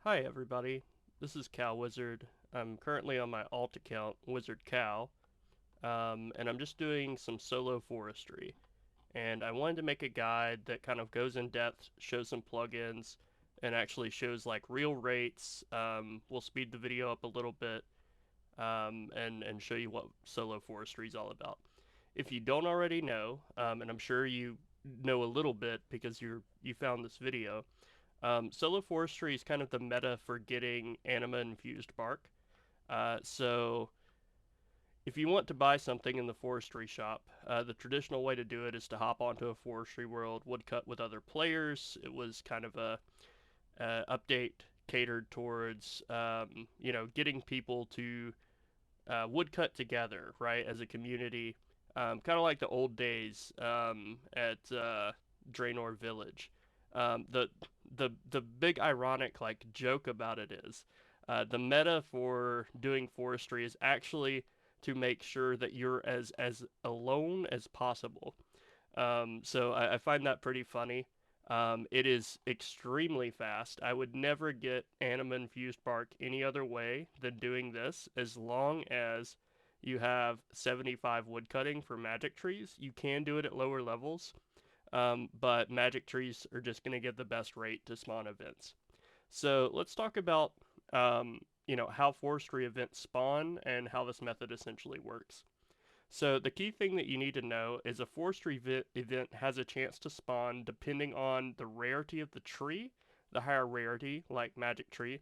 Hi everybody, this is Cow Wizard. I'm currently on my alt account, Wizard Cow, and I'm just doing some solo forestry. And I wanted to make a guide that kind of goes in depth, shows some plugins, and actually shows like real rates. We'll speed the video up a little bit, and show you what solo forestry is all about. If you don't already know, and I'm sure you know a little bit because you found this video, solo forestry is kind of the meta for getting anima infused bark. So if you want to buy something in the forestry shop, the traditional way to do it is to hop onto a forestry world, woodcut with other players. It was kind of a update catered towards getting people to woodcut together, right, as a community, kind of like the old days at Draenor Village. The big ironic like joke about it is the meta for doing forestry is actually to make sure that you're as alone as possible. So I find that pretty funny. It is extremely fast. I would never get anima infused bark any other way than doing this, as long as you have 75 woodcutting for magic trees. You can do it at lower levels, but magic trees are just going to get the best rate to spawn events. So let's talk about how forestry events spawn and how this method essentially works. So the key thing that you need to know is a forestry event has a chance to spawn depending on the rarity of the tree. The higher rarity, like magic tree,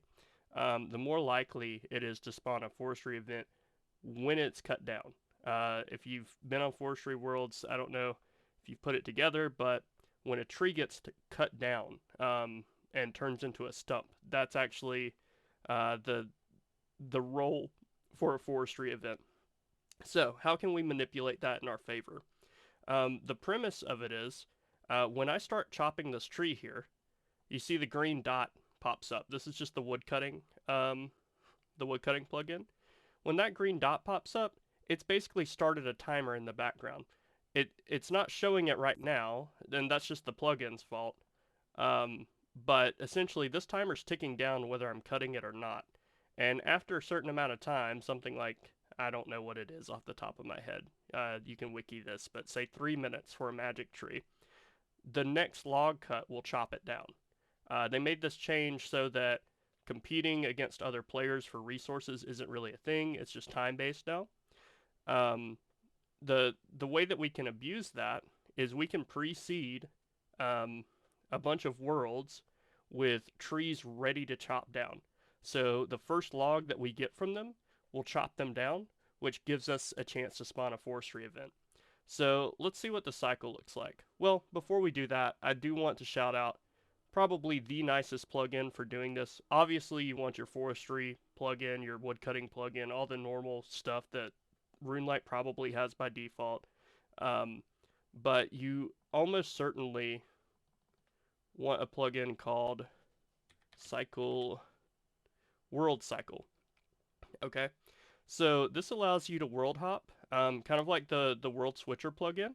the more likely it is to spawn a forestry event when it's cut down. If you've been on forestry worlds, I don't know if you've put it together, but when a tree gets cut down and turns into a stump, that's actually the role for a forestry event. So, how can we manipulate that in our favor? The premise of it is when I start chopping this tree here, you see the green dot pops up. This is just the woodcutting plugin. When that green dot pops up, it's basically started a timer in the background. It's not showing it right now, and that's just the plugin's fault. But essentially, this timer's ticking down whether I'm cutting it or not. And after a certain amount of time, something like, I don't know what it is off the top of my head. You can wiki this, but say 3 minutes for a magic tree. The next log cut will chop it down. They made this change so that competing against other players for resources isn't really a thing. It's just time based now. Um, the way that we can abuse that is we can pre-seed um, a bunch of worlds with trees ready to chop down. So the first log that we get from them, we'll chop them down, which gives us a chance to spawn a forestry event. So let's see what the cycle looks like. Well, before we do that, I do want to shout out probably the nicest plugin for doing this. Obviously, you want your forestry plugin, your woodcutting plugin, all the normal stuff that RuneLite probably has by default. Um, but you almost certainly want a plugin called Cycle World Cycle. Okay, so this allows you to world hop, kind of like the World Switcher plugin.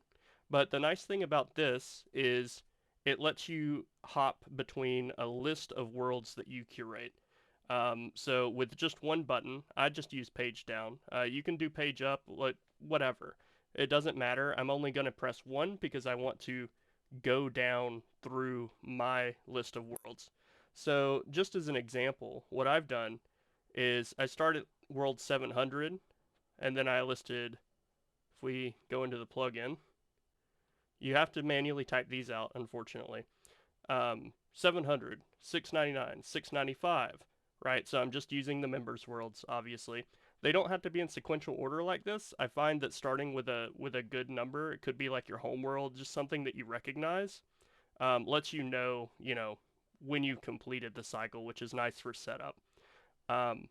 But the nice thing about this is it lets you hop between a list of worlds that you curate. So with just one button, I just use page down. You can do page up, whatever. It doesn't matter. I'm only going to press one because I want to go down through my list of worlds. So just as an example, what I've done is I started world 700 and then I listed, if we go into the plugin, you have to manually type these out, unfortunately. 700, 699, 695, right? So I'm just using the members worlds, obviously. They don't have to be in sequential order like this. I find that starting with a good number, it could be like your home world, just something that you recognize, lets you know, when you've completed the cycle, which is nice for setup. Um,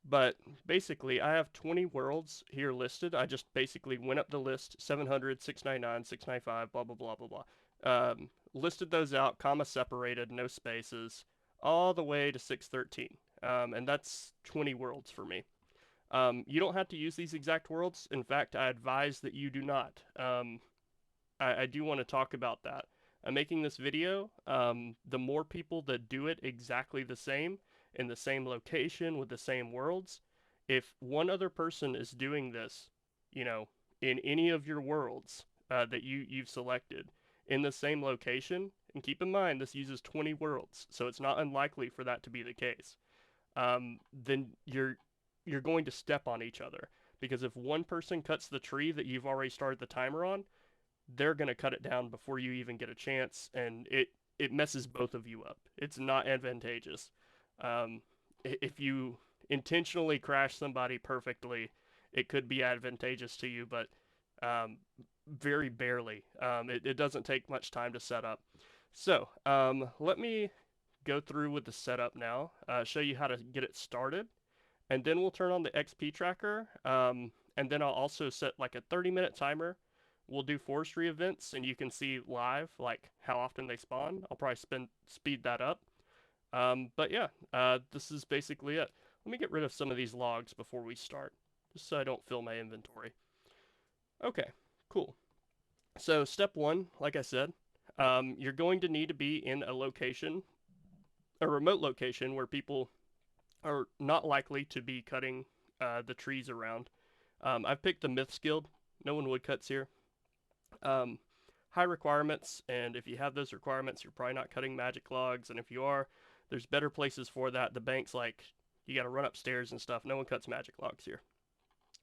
but basically, I have 20 worlds here listed. I just basically went up the list 700, 699, 695, blah, blah, blah, blah, blah. Listed those out, comma separated, no spaces, all the way to 613. And that's 20 worlds for me. You don't have to use these exact worlds. In fact, I advise that you do not. I do want to talk about that. I'm making this video. The more people that do it exactly the same, in the same location, with the same worlds, if one other person is doing this, you know, in any of your worlds that you've selected in the same location, and keep in mind this uses 20 worlds, so it's not unlikely for that to be the case. Then you're going to step on each other, because if one person cuts the tree that you've already started the timer on, they're going to cut it down before you even get a chance, and it messes both of you up. It's not advantageous. Um, if you intentionally crash somebody perfectly, it could be advantageous to you, but um, very barely. It doesn't take much time to set up. So let me go through with the setup now, show you how to get it started, and then we'll turn on the XP tracker, and then I'll also set like a 30-minute timer. We'll do forestry events, and you can see live like how often they spawn. I'll probably speed that up. But yeah, this is basically it. Let me get rid of some of these logs before we start, just so I don't fill my inventory. Okay, cool. So step one, like I said, you're going to need to be in a location, a remote location where people are not likely to be cutting the trees around. I've picked the Myths Guild. No one woodcuts here. High requirements, and if you have those requirements, you're probably not cutting magic logs, and if you are, there's better places for that. The bank's like, you gotta run upstairs and stuff. No one cuts magic logs here.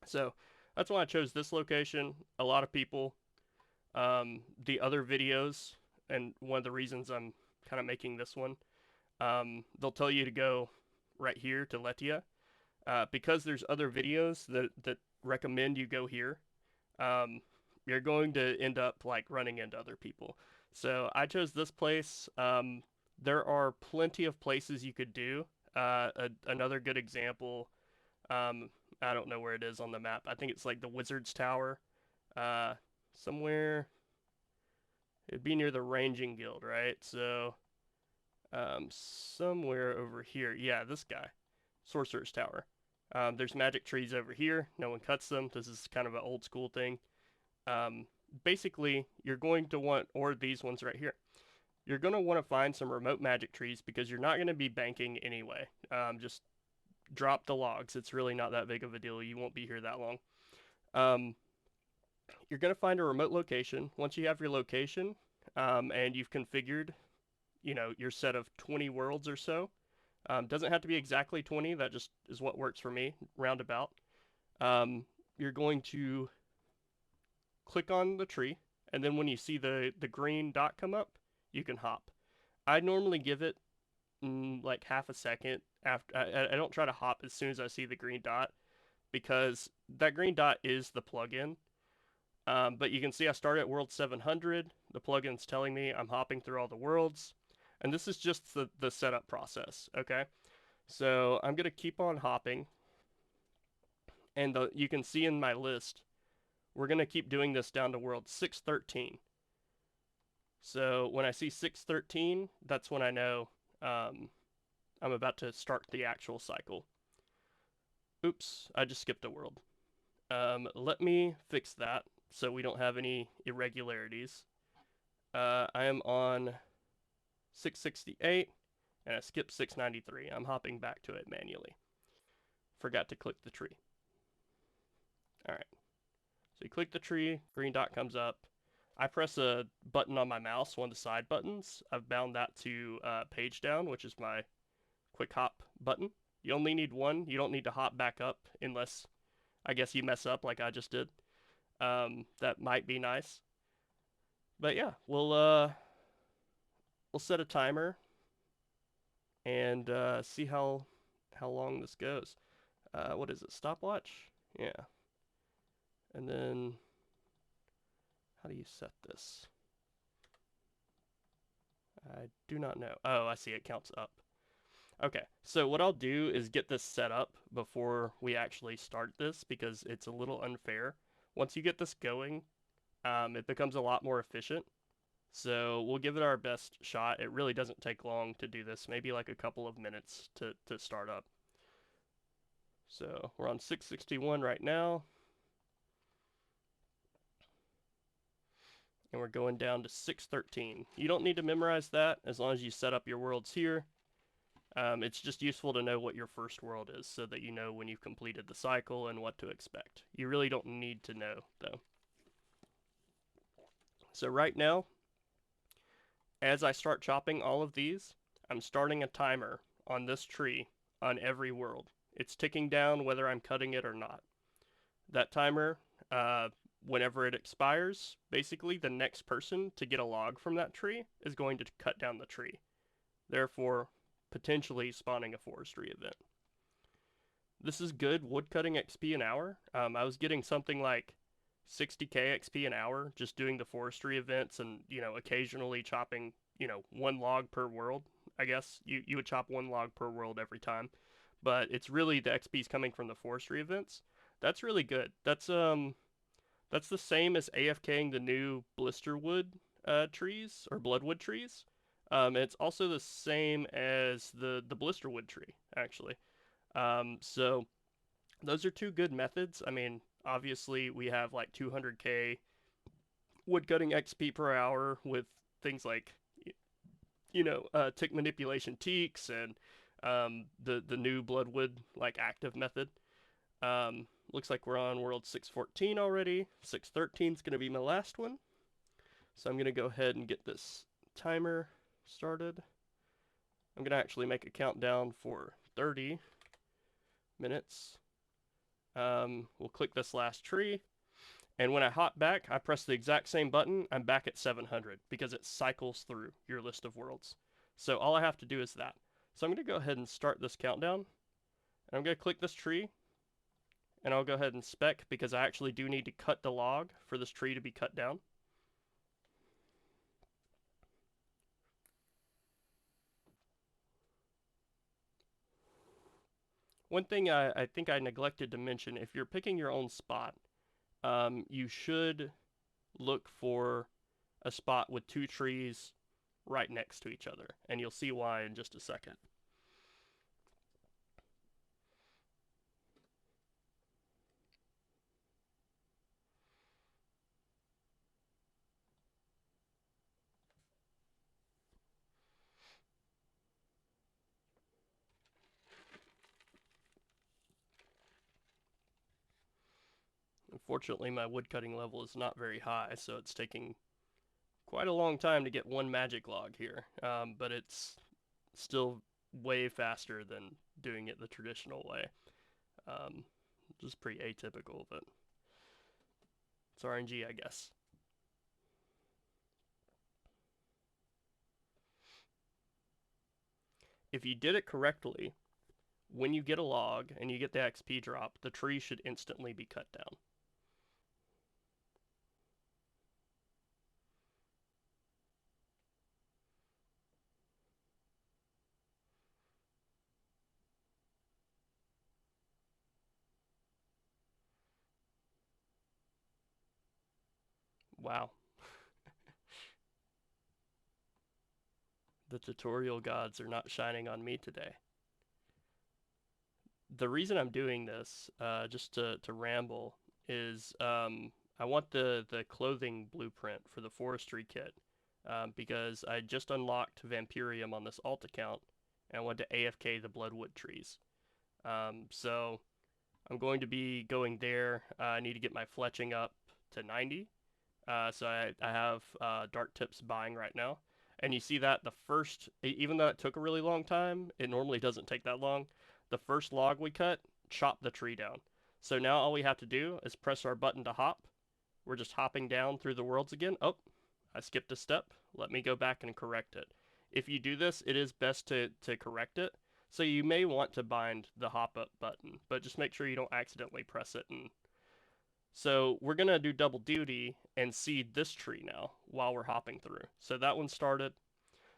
So that's why I chose this location. A lot of people, the other videos, and one of the reasons I'm kind of making this one, they'll tell you to go right here to Letia, because there's other videos that recommend you go here. You're going to end up like running into other people. So I chose this place. There are plenty of places you could do. Another good example, I don't know where it is on the map. I think it's like the Wizard's Tower, somewhere. It'd be near the Ranging Guild, right? So somewhere over here. Yeah, this guy, Sorcerer's Tower. There's magic trees over here. No one cuts them. This is kind of an old school thing. Basically, you're going to want, or these ones right here, you're going to want to find some remote magic trees because you're not going to be banking anyway. Just drop the logs. It's really not that big of a deal. You won't be here that long. You're going to find a remote location. Once you have your location, and you've configured, your set of 20 worlds or so, doesn't have to be exactly 20. That just is what works for me, roundabout. You're going to click on the tree, and then when you see the green dot come up, you can hop. I normally give it like half a second after. I don't try to hop as soon as I see the green dot, because that green dot is the plugin. But you can see I start at world 700. The plugin's telling me I'm hopping through all the worlds, and this is just the setup process. Okay, so I'm gonna keep on hopping, and you can see in my list, we're going to keep doing this down to world 613. So when I see 613, that's when I know I'm about to start the actual cycle. Oops, I just skipped a world. Let me fix that so we don't have any irregularities. I am on 668, and I skipped 693. I'm hopping back to it manually. Forgot to click the tree. All right. So you click the tree, green dot comes up. I press a button on my mouse, one of the side buttons. I've bound that to page down, which is my quick hop button. You only need one. You don't need to hop back up unless, I guess, you mess up like I just did. That might be nice. But yeah, we'll set a timer and see how long this goes. What is it? Stopwatch? Yeah. And then, how do you set this? I do not know. Oh, I see, it counts up. Okay, so what I'll do is get this set up before we actually start this, because it's a little unfair. Once you get this going, it becomes a lot more efficient. So we'll give it our best shot. It really doesn't take long to do this, maybe like a couple of minutes to start up. So we're on 661 right now. and we're going down to 613. You don't need to memorize that as long as you set up your worlds here. It's just useful to know what your first world is so that you know when you've completed the cycle and what to expect. You really don't need to know, though. So right now, as I start chopping all of these, I'm starting a timer on this tree on every world. It's ticking down whether I'm cutting it or not. That timer, whenever it expires, basically the next person to get a log from that tree is going to cut down the tree, therefore potentially spawning a forestry event. This is good woodcutting XP an hour. I was getting something like 60k XP an hour just doing the forestry events and, occasionally chopping, one log per world. I guess you would chop one log per world every time, but it's really the XP's coming from the forestry events. That's really good. That's the same as AFKing the new blisterwood trees or bloodwood trees. It's also the same as the blisterwood tree actually. So those are two good methods. I mean, obviously we have like 200k woodcutting XP per hour with things like tick manipulation teaks and the new bloodwood like active method. Looks like we're on world 614 already. 613 is going to be my last one. So I'm going to go ahead and get this timer started. I'm going to actually make a countdown for 30 minutes. We'll click this last tree. And when I hop back, I press the exact same button. I'm back at 700 because it cycles through your list of worlds. So all I have to do is that. So I'm going to go ahead and start this countdown. And I'm going to click this tree. And I'll go ahead and spec because I actually do need to cut the log for this tree to be cut down. One thing I think I neglected to mention, if you're picking your own spot, you should look for a spot with two trees right next to each other, and you'll see why in just a second. Unfortunately, my woodcutting level is not very high, so it's taking quite a long time to get one magic log here, but it's still way faster than doing it the traditional way, which is pretty atypical, but it's RNG, I guess. If you did it correctly, when you get a log and you get the XP drop, the tree should instantly be cut down. Wow. The tutorial gods are not shining on me today. The reason I'm doing this, just to ramble, is I want the clothing blueprint for the forestry kit because I just unlocked Vampirium on this alt account and I want to AFK the bloodwood trees. So I'm going to be going there. I need to get my fletching up to 90. So I have Dark Tips buying right now. And you see that the first, even though it took a really long time, it normally doesn't take that long. The first log we cut, chop the tree down. So now all we have to do is press our button to hop. We're just hopping down through the worlds again. Oh, I skipped a step. Let me go back and correct it. If you do this, it is best to correct it. So you may want to bind the hop up button, but just make sure you don't accidentally press it. And so we're gonna do double duty and seed this tree now while we're hopping through. So that one started.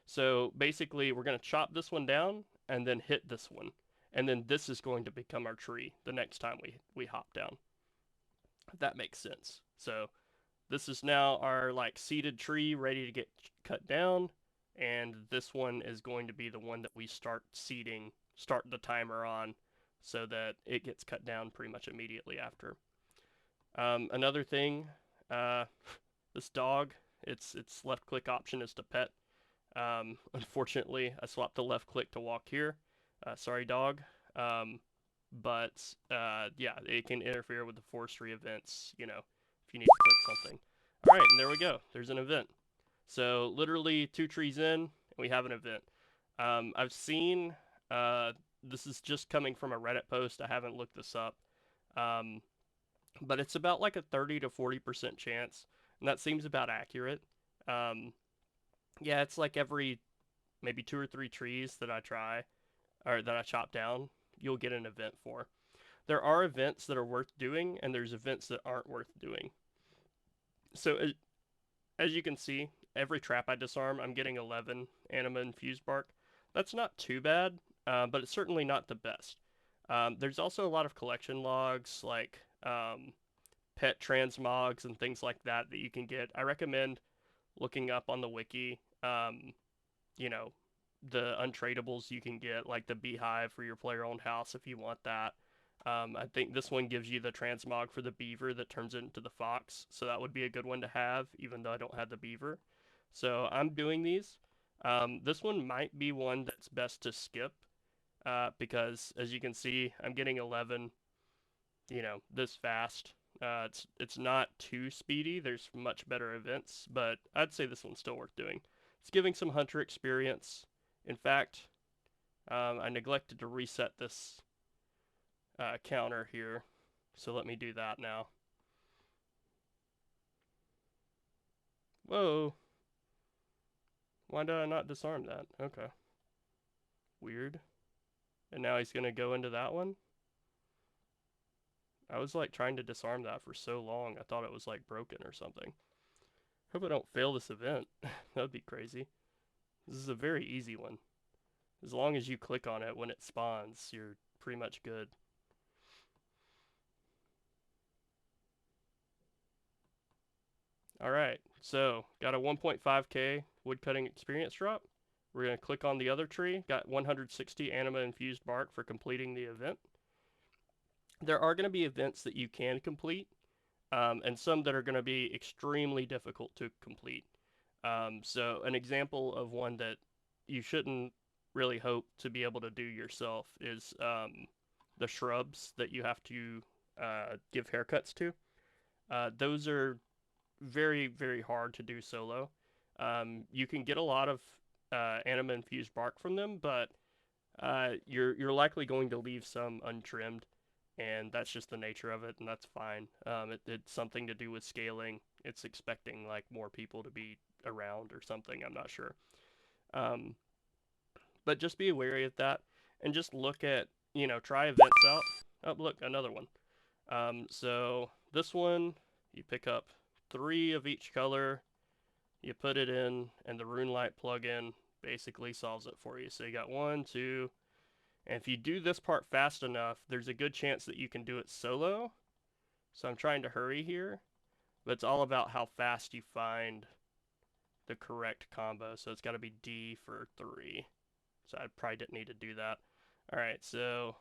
So basically we're gonna chop this one down and then hit this one. And then this is going to become our tree the next time we hop down. If that makes sense. So this is now our like seeded tree ready to get cut down. And this one is going to be the one that we start seeding, start the timer on so that it gets cut down pretty much immediately after. Another thing, this dog Its left click option is to pet. Unfortunately, I swapped the left click to walk here. Sorry, dog. Um, but yeah, it can interfere with the forestry events, if you need to click something. All right, and there we go. There's an event. So literally 2 trees in, we have an event. I've seen, this is just coming from a Reddit post. I haven't looked this up. Um, but it's about like a 30 to 40% chance, and that seems about accurate. Um, yeah, it's like every maybe 2 or 3 trees that I try or that I chop down, you'll get an event for. There are events that are worth doing, and there's events that aren't worth doing. So as you can see, every trap I disarm, I'm getting 11 anima infused bark. That's not too bad, but it's certainly not the best. There's also a lot of collection logs, like pet transmogs and things like that that you can get. I recommend looking up on the wiki, you know, the untradables you can get, like the beehive for your player-owned house if you want that. I think this one gives you the transmog for the beaver that turns it into the fox, so that would be a good one to have, even though I don't have the beaver. So I'm doing these. This one might be one that's best to skip, because as you can see, I'm getting 11, this fast. It's not too speedy. There's much better events, but I'd say this one's still worth doing. It's giving some hunter experience. In fact, I neglected to reset this counter here, so let me do that now. Whoa. Why did I not disarm that? Okay. Weird. And now he's going to go into that one? I was like trying to disarm that for so long, I thought it was like broken or something. Hope I don't fail this event. That would be crazy. This is a very easy one. As long as you click on it when it spawns, you're pretty much good. Alright, so got a 1.5k woodcutting experience drop. We're going to click on the other tree. Got 160 anima infused bark for completing the event. There are going to be events that you can complete, and some that are going to be extremely difficult to complete. So an example of one that you shouldn't really hope to be able to do yourself is the shrubs that you have to give haircuts to. Those are very, very hard to do solo. You can get a lot of anima infused bark from them, but you're likely going to leave some untrimmed, and that's just the nature of it, and that's fine. It's something to do with scaling. It's expecting like more people to be around or something. I'm not sure. Um, but just be wary of that, and just look at try events out. Oh, look, another one. So this one, you pick up 3 of each color, you put it in, and the RuneLite plugin basically solves it for you. So you got 1, 2, and if you do this part fast enough, there's a good chance that you can do it solo. So I'm trying to hurry here, but it's all about how fast you find the correct combo. So it's got to be D for 3. So I probably didn't need to do that. All right, so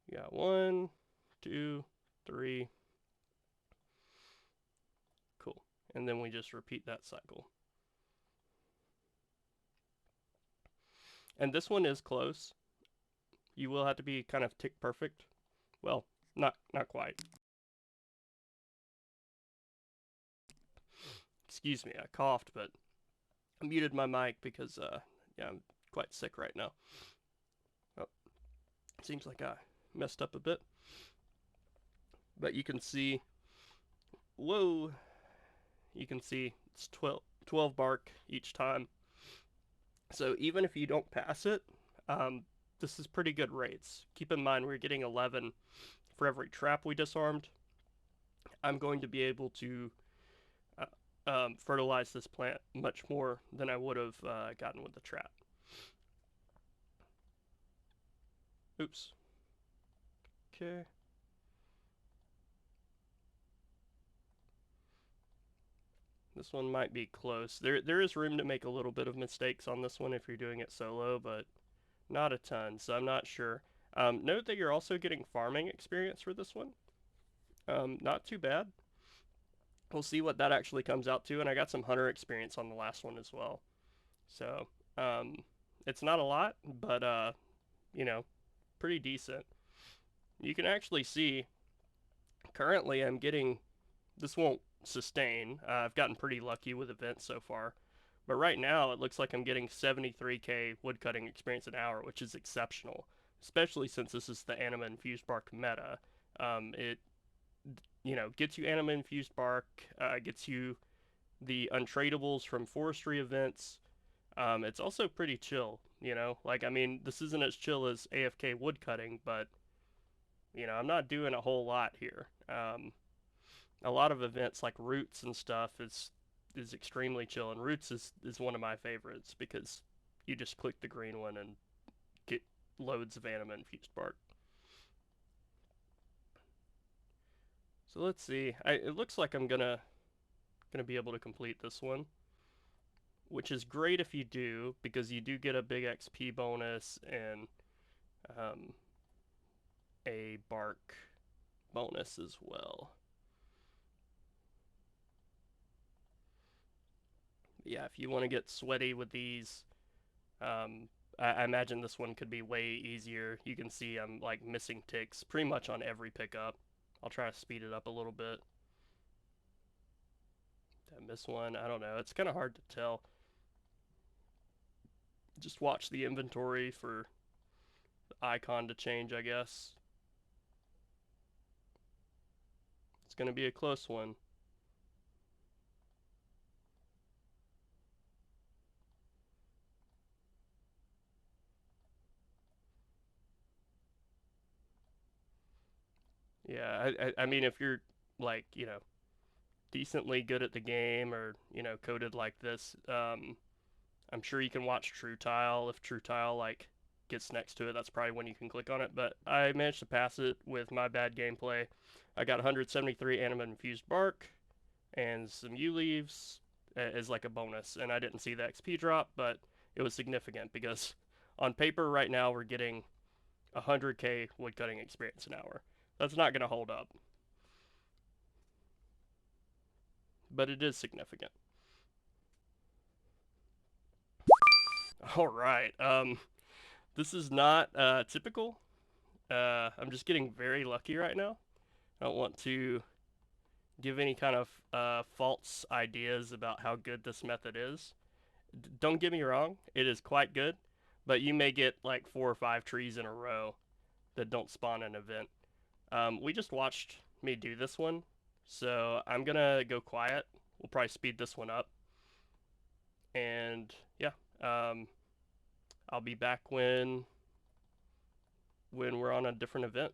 you got 1, 2, 3. Cool. And then we just repeat that cycle. And this one is close. You will have to be kind of tick perfect. Well, not quite. Excuse me, I coughed, but I muted my mic because yeah, I'm quite sick right now. Oh, seems like I messed up a bit. But you can see, whoa, you can see it's 12 bark each time. So even if you don't pass it, this is pretty good rates. Keep in mind we're getting 11 for every trap we disarmed. I'm going to be able to fertilize this plant much more than I would have gotten with the trap. Oops. Okay. This one might be close. There is room to make a little bit of mistakes on this one if you're doing it solo, but not a ton, so I'm not sure. Note that you're also getting farming experience for this one. Not too bad. we'll see what that actually comes out to. And I got some hunter experience on the last one as well. So um, it's not a lot, but you know, pretty decent. You can actually see currently I'm getting, this won't sustain. I've gotten pretty lucky with events so far. But right now, it looks like I'm getting 73k woodcutting experience an hour, which is exceptional, especially since this is the anima infused bark meta. It gets you anima infused bark, gets you the untradables from forestry events. It's also pretty chill, Like, I mean, this isn't as chill as AFK woodcutting, but I'm not doing a whole lot here. A lot of events like Roots and stuff is extremely chill, and Roots is one of my favorites because you just click the green one and get loads of anima infused bark. So let's see. It looks like I'm gonna be able to complete this one, which is great if you do, because you do get a big XP bonus and um, a bark bonus as well. Yeah, if you want to get sweaty with these, I imagine this one could be way easier. You can see I'm like missing ticks pretty much on every pickup. I'll try to speed it up a little bit. Did I miss one? I don't know. It's kind of hard to tell. Just watch the inventory for the icon to change, I guess. It's going to be a close one. Yeah, I mean, if you're like, decently good at the game or, coded like this, I'm sure you can watch True Tile. If True Tile like gets next to it, that's probably when you can click on it. But I managed to pass it with my bad gameplay. I got 173 anima infused bark and some yew leaves as like a bonus, and I didn't see the XP drop, but it was significant because on paper right now we're getting 100k woodcutting experience an hour. That's not gonna hold up, but it is significant. All right. This is not typical. I'm just getting very lucky right now. I don't want to give any kind of false ideas about how good this method is. Don't get me wrong, it is quite good, but you may get like 4 or 5 trees in a row that don't spawn an event. We just watched me do this one, so I'm gonna go quiet. We'll probably speed this one up, and yeah, I'll be back when we're on a different event.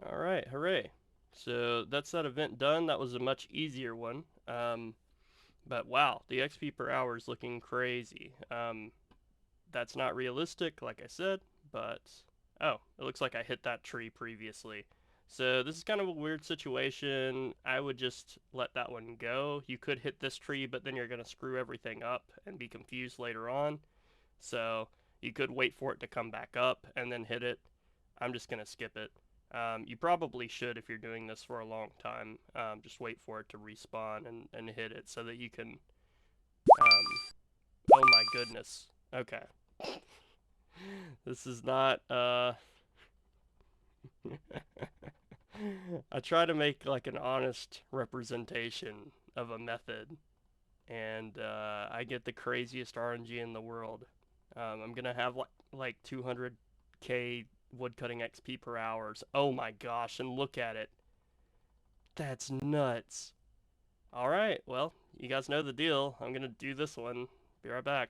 All right, hooray. So that's that event done. That was a much easier one. But wow, the XP per hour is looking crazy. That's not realistic, like I said, but oh, it looks like I hit that tree previously. So this is kind of a weird situation. I would just let that one go. You could hit this tree, but then you're going to screw everything up and be confused later on. So you could wait for it to come back up and then hit it. I'm just going to skip it. You probably should, if you're doing this for a long time, just wait for it to respawn and hit it so that you can. Oh my goodness. Okay. This is not. I try to make like an honest representation of a method, and I get the craziest RNG in the world. I'm gonna have like 200k woodcutting XP per hour. Oh my gosh, and look at it. That's nuts. All right, well, you guys know the deal. I'm gonna do this one. Be right back.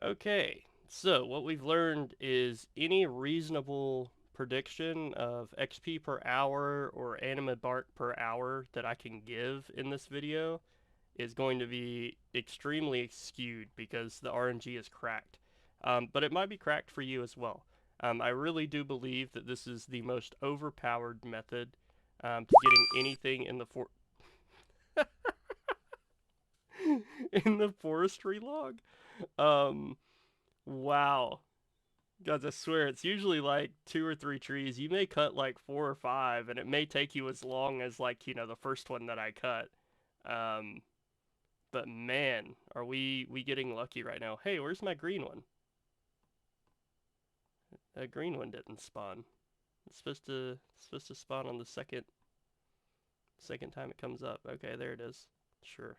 Okay, so what we've learned is any reasonable prediction of XP per hour or anima bark per hour that I can give in this video is going to be extremely skewed because the RNG is cracked. But it might be cracked for you as well. I really do believe that this is the most overpowered method to getting anything in the in the forestry log. Um, wow. Guys, I swear, it's usually like 2 or 3 trees. You may cut like 4 or 5, and it may take you as long as like, the first one that I cut. Um, but man, are we getting lucky right now. Hey, where's my green one? The green one didn't spawn. It's supposed to spawn on the second time it comes up. Okay, there it is. Sure.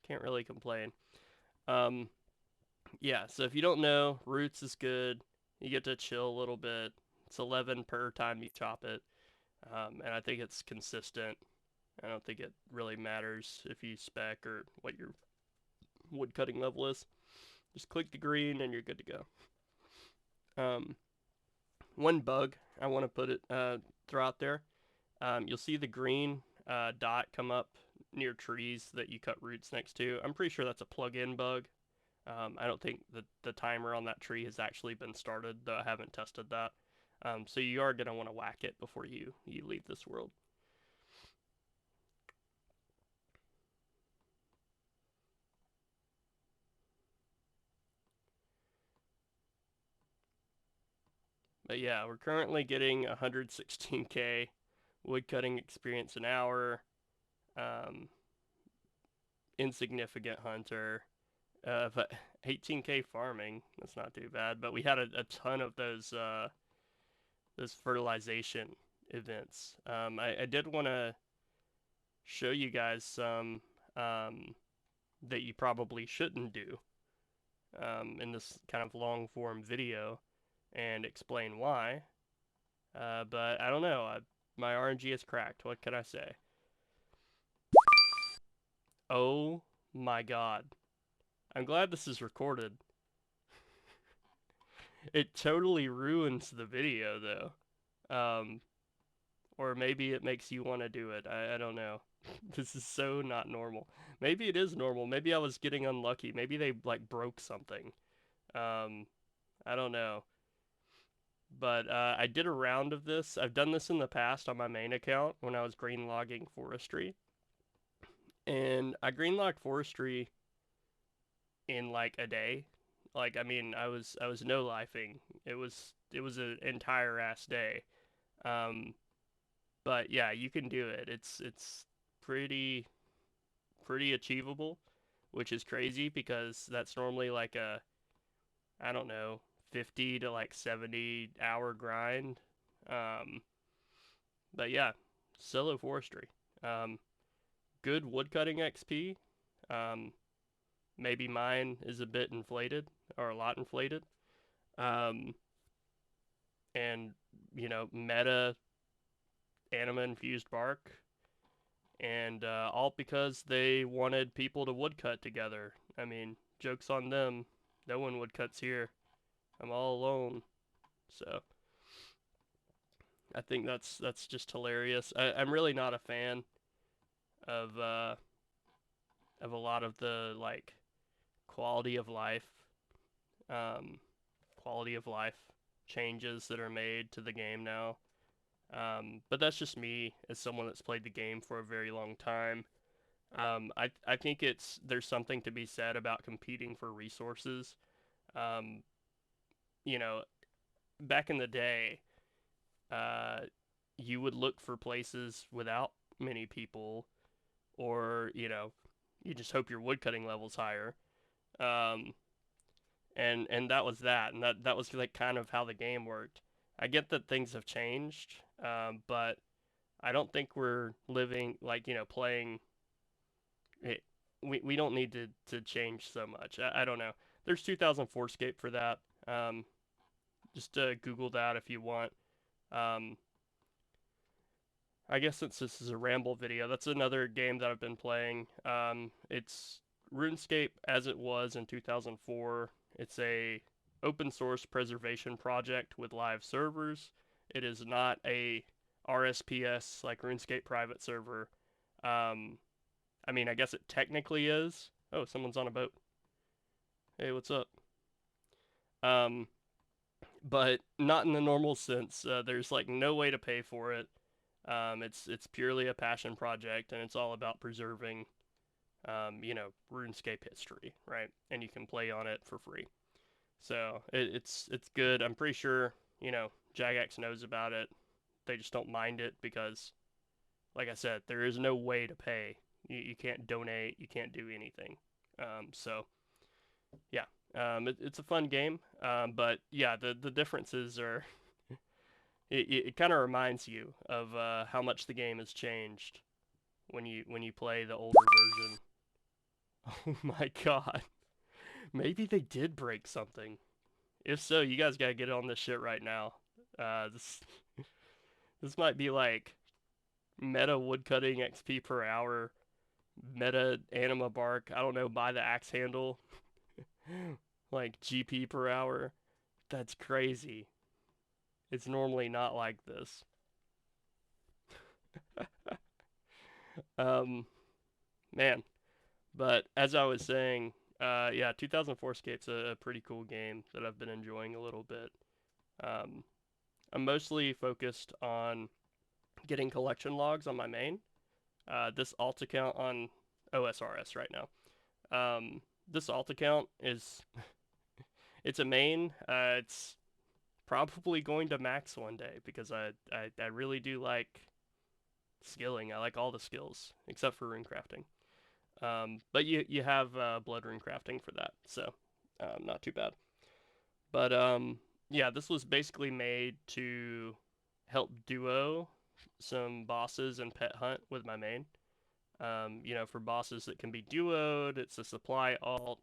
Can't really complain. Um, yeah, so if you don't know, roots is good. You get to chill a little bit. It's 11 per time you chop it. And I think it's consistent. I don't think it really matters if you spec or what your wood cutting level is. Just click the green and you're good to go. Um, one bug I want to throw out there. You'll see the green dot come up near trees that you cut roots next to. I'm pretty sure that's a plug-in bug. I don't think the timer on that tree has actually been started, though I haven't tested that. So you are going to want to whack it before you leave this world. But yeah, we're currently getting 116k woodcutting experience an hour. Um, Insignificant hunter. But 18k farming. That's not too bad. But we had a ton of those fertilization events. I did want to show you guys some that you probably shouldn't do in this kind of long form video and explain why. But I don't know. My RNG is cracked. What can I say? Oh my god. I'm glad this is recorded. It totally ruins the video though. Or maybe it makes you want to do it. I don't know. This is so not normal. Maybe it is normal. Maybe I was getting unlucky. Maybe they like broke something. Um, I don't know. But I did a round of this. I've done this in the past on my main account when I was green logging forestry. And I green logged forestry in like a day. Like I mean, I was no lifing. It was an entire ass day. Um, but yeah, you can do it. It's pretty pretty achievable, which is crazy because that's normally like a, I don't know, 50 to like 70 hour grind. Um, but yeah, solo forestry. Um, Good woodcutting XP. Um, Maybe mine is a bit inflated or a lot inflated. Um, and meta anima infused bark, and all because they wanted people to woodcut together. I mean, joke's on them. No one woodcuts here. I'm all alone. So I think that's just hilarious. I'm really not a fan of a lot of the like quality of life um, quality of life changes that are made to the game now. But that's just me as someone that's played the game for a very long time. I think there's something to be said about competing for resources. Um, you know, Back in the day, uh, you would look for places without many people, or you just hope your woodcutting level's higher. Um, and that was that, and that was like kind of how the game worked. I get that things have changed, but I don't think we're living like playing it. We don't need to change so much. I don't know. There's 2004 Scape for that. Just Google that if you want. Um, I guess since this is a ramble video, that's another game that I've been playing. It's RuneScape as it was in 2004. It's a open source preservation project with live servers. It is not a RSPS like RuneScape private server. Um, I mean, I guess it technically is. Oh, someone's on a boat. Hey, what's up? Um, but not in the normal sense. There's like no way to pay for it. It's purely a passion project, and it's all about preserving, RuneScape history, right? And you can play on it for free. So it's good. I'm pretty sure Jagex knows about it. They just don't mind it because, like I said, there is no way to pay. You can't donate. You can't do anything. So yeah, it's a fun game. But yeah, the differences are. It kind of reminds you of how much the game has changed when you play the older version. Oh my god. Maybe they did break something. If so, you guys gotta get on this shit right now. This might be like meta woodcutting XP per hour, meta anima bark. I don't know. Buy the axe handle, like GP per hour. That's crazy. It's normally not like this. Um, Man. But as I was saying, yeah, 2004 Scape's a pretty cool game that I've been enjoying a little bit. Um, I'm mostly focused on getting collection logs on my main. This alt account on OSRS right now. This alt account is it's a main. It's probably going to max one day because I really do like skilling. I like all the skills except for rune crafting. But you have blood rune crafting for that, so not too bad. But yeah, this was basically made to help duo some bosses and pet hunt with my main. For bosses that can be duoed, it's a supply alt,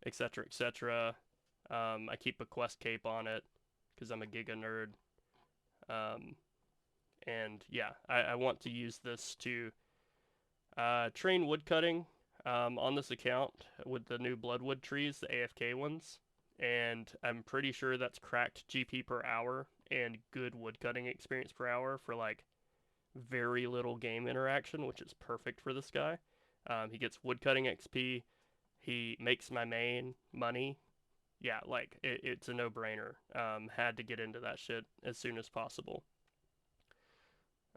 etc., etc. I keep a quest cape on it because I'm a Giga nerd. Um, and yeah, I want to use this to train woodcutting on this account with the new bloodwood trees, the AFK ones. And I'm pretty sure that's cracked GP per hour and good woodcutting experience per hour for like very little game interaction, which is perfect for this guy. He gets woodcutting XP. He makes my main money. Yeah, like it's a no-brainer. Had to get into that shit as soon as possible.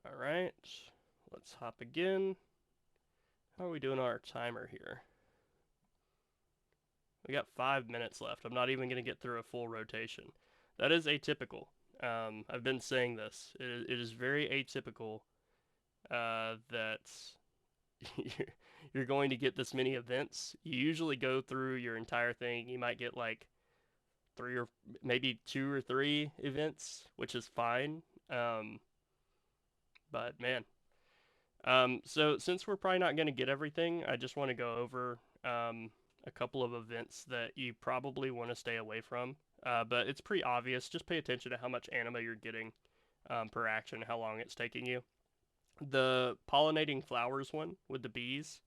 All right, let's hop again. How are we doing on our timer here? We got 5 minutes left. I'm not even going to get through a full rotation. That is atypical. I've been saying this. It is very atypical that you're going to get this many events. You usually go through your entire thing. You might get like 3 or maybe 2 or 3 events, which is fine. But man, so since we're probably not going to get everything, I just want to go over a couple of events that you probably want to stay away from. But it's pretty obvious. Just pay attention to how much anima you're getting per action, how long it's taking you. The pollinating flowers one with the bees,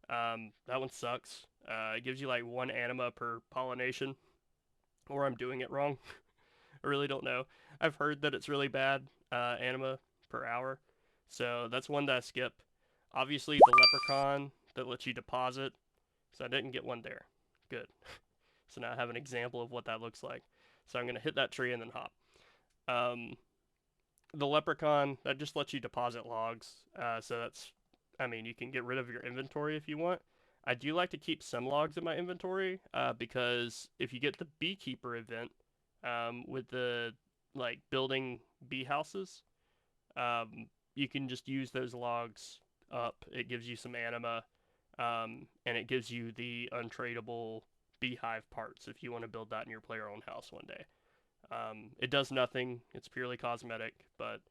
that one sucks. It gives you like 1 anima per pollination, or I'm doing it wrong. I really don't know. I've heard that it's really bad anima per hour, so that's one that I skip. Obviously, the leprechaun that lets you deposit, so I didn't get one there. Good. So now I have an example of what that looks like. So I'm going to hit that tree and then hop. Um, the leprechaun, that just lets you deposit logs. So that's, I mean, you can get rid of your inventory if you want. I do like to keep some logs in my inventory because if you get the beekeeper event with the like building bee houses, you can just use those logs up. It gives you some anima, and it gives you the untradeable beehive parts if you want to build that in your player-owned house one day. It does nothing. It's purely cosmetic, but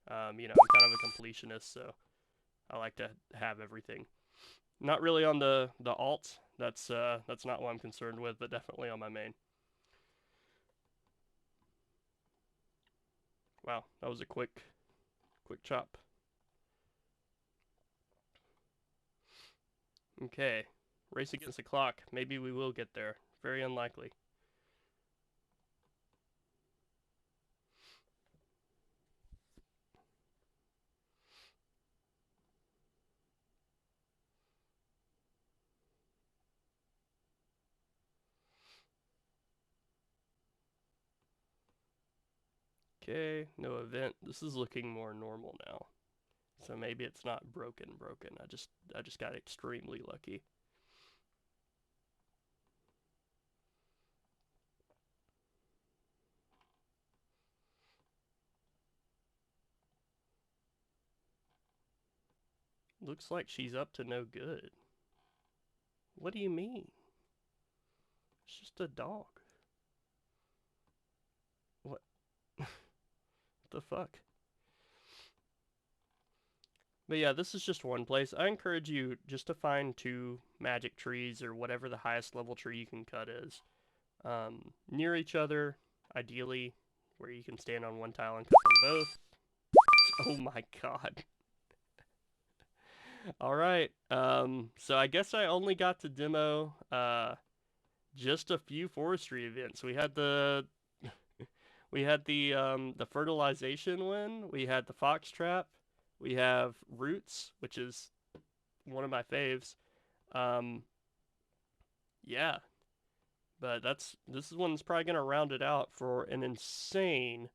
I'm kind of a completionist, so I like to have everything. Not really on the alt. That's not what I'm concerned with, but definitely on my main. Wow, that was a quick chop. Okay, race against the clock. Maybe we will get there. Very unlikely. Okay, no event. This is looking more normal now. So maybe it's not broken. I just got extremely lucky. Looks like she's up to no good. What do you mean? It's just a dog. What? What the fuck? But yeah, this is just one place. I encourage you just to find 2 magic trees or whatever the highest level tree you can cut is. Near each other, ideally, where you can stand on one tile and cut them both. Oh my god. Alright, so I guess I only got to demo just a few forestry events. We had the the fertilization one, we had the fox trap, we have roots, which is one of my faves. Um, yeah, but this is one that's probably gonna round it out for an insane.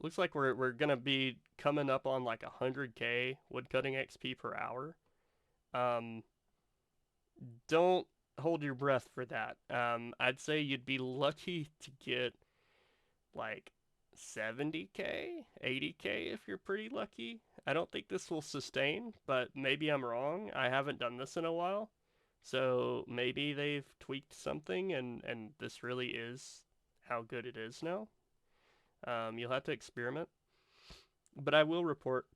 Looks like we're gonna be coming up on like 100k woodcutting XP per hour. Um, don't hold your breath for that. I'd say you'd be lucky to get like 70k, 80k if you're pretty lucky. I don't think this will sustain, but maybe I'm wrong. I haven't done this in a while. So maybe they've tweaked something and this really is how good it is now. You'll have to experiment. But I will report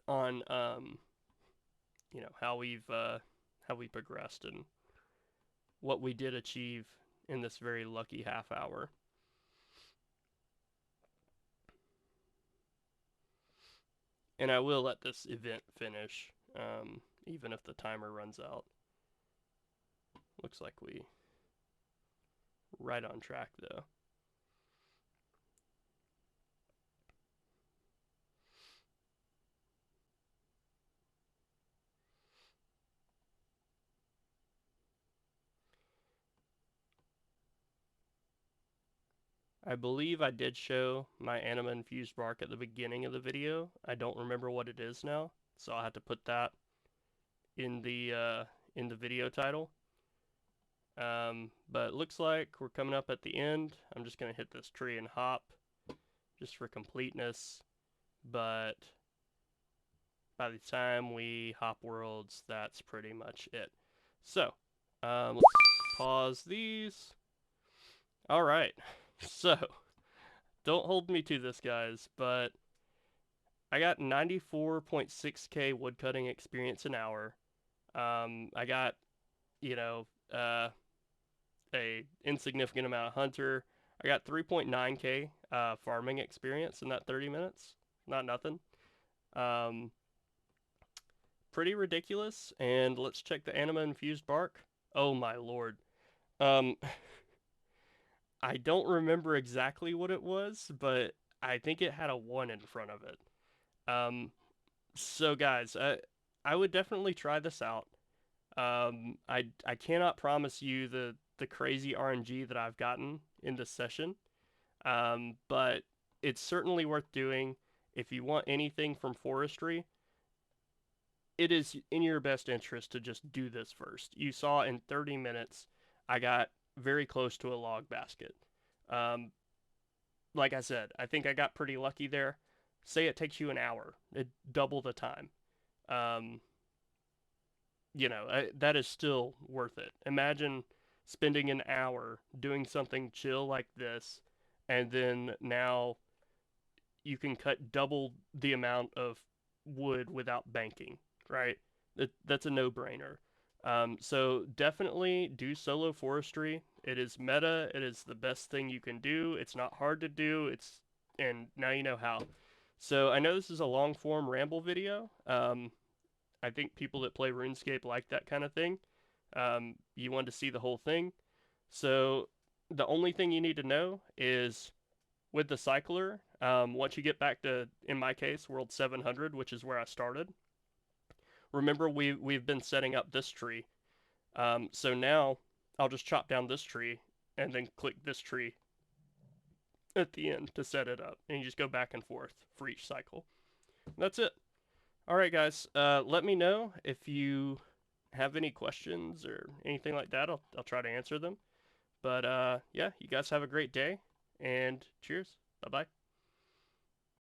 on how we progressed and what we did achieve in this very lucky half hour. And I will let this event finish, even if the timer runs out. Looks like we right on track though. I believe I did show my anima infused bark at the beginning of the video. I don't remember what it is now, so I'll have to put that in the video title. But it looks like we're coming up at the end. I'm just gonna hit this tree and hop just for completeness. But by the time we hop worlds, that's pretty much it. So let's pause these. All right. So don't hold me to this, guys, but I got 94.6k woodcutting experience an hour. I got, a insignificant amount of hunter. I got 3.9k farming experience in that 30 minutes. Not nothing. Pretty ridiculous. And let's check the anima infused bark. Oh my lord. I don't remember exactly what it was, but I think it had a 1 in front of it. So guys, I would definitely try this out. I cannot promise you the crazy RNG that I've gotten in this session, but it's certainly worth doing. If you want anything from Forestry, it is in your best interest to just do this first. You saw in 30 minutes, I got very close to a log basket. Um, like I said, I think I got pretty lucky there. Say it takes you an hour, it double the time. Um, that is still worth it. Imagine spending an hour doing something chill like this, and then now you can cut double the amount of wood without banking, right? That's a no-brainer. So definitely do solo forestry. It is meta. It is the best thing you can do. It's not hard to do. And now you know how. So I know this is a long form ramble video. I think people that play RuneScape like that kind of thing. You want to see the whole thing. So the only thing you need to know is with the cycler, once you get back to, in my case, world 700, which is where I started, remember we've been setting up this tree. So now I'll just chop down this tree and then click this tree at the end to set it up. And you just go back and forth for each cycle. That's it. All right, guys. Let me know if you have any questions or anything like that. I'll try to answer them. But yeah, you guys have a great day and cheers. Bye bye.